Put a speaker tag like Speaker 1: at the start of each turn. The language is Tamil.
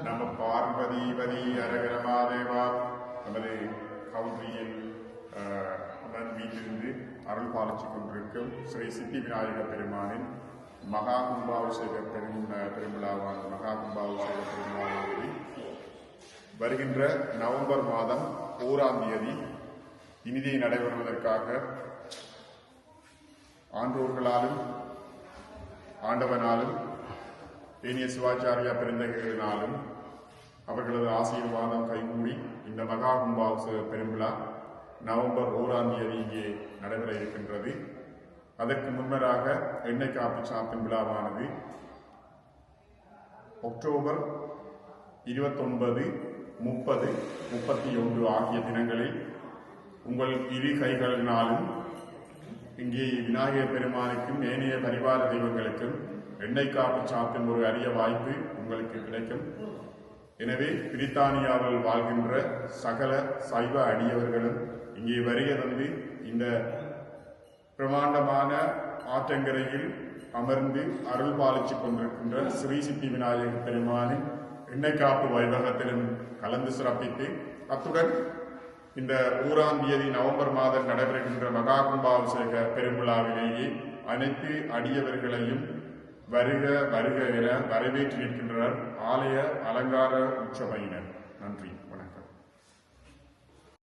Speaker 1: நம்ம பார்வதி அரகரமாதேவா நமது கவுண்டியில் வீட்டிலிருந்து அருள் பாலிச்சு கொண்டிருக்கும் ஸ்ரீ சித்தி விநாயக பெருமானின் மகா கும்பாபிஷேக பெருவிழாவான மகா கும்பாபிஷேக பெருவிழாவானது வருகின்ற நவம்பர் மாதம் 1ஆம் தேதி இனிதே நடைபெறுவதற்காக ஆண்டோர்களாலும் ஆண்டவனாலும் ஏனிய சிவாச்சாரியா பெருந்தகைகளினாலும் அவர்களது ஆசீர்வாதம் கைகூடி இந்த மகா கும்பாபிஷேக பெருவிழா நவம்பர் 1ஆம் தேதி இங்கே நடைபெற இருக்கின்றது. அதற்கு முன்னராக எண்ணெய் காப்பு சாத்தும் விழாவானது அக்டோபர் 29, 30, 31 ஆகிய தினங்களில் உங்கள் இரு கைகளினாலும் இங்கே விநாயகர் பெருமானுக்கும் ஏனைய பரிவார தெய்வங்களுக்கும் எண்ணெய் காப்பு சாத்தும் ஒரு அரிய வாய்ப்பு உங்களுக்கு கிடைக்கும். எனவே பிரித்தானியாவில் வாழ்கின்ற சகல சைவ அடியவர்களும் இங்கே வருகை தந்து இந்த பிரமாண்டமான ஆற்றங்கரையில் அமர்ந்து அருள் பாலிச்சு கொண்டிருக்கின்ற ஸ்ரீ சித்தி விநாயகர் பெருமானின் எண்ணெய் காப்பு வைபவத்திலும் கலந்து சிறப்பித்து அத்துடன் இந்த 1ஆம் தேதி நவம்பர் மாதம் நடைபெறுகின்ற மகா கும்பாபிஷேக பெருவிழாவிலேயே அனைத்து அடியவர்களையும் வருக வருக என வரவேற்று நிற்கின்றனர் ஆலய அலங்கார உற்சவையினர். நன்றி.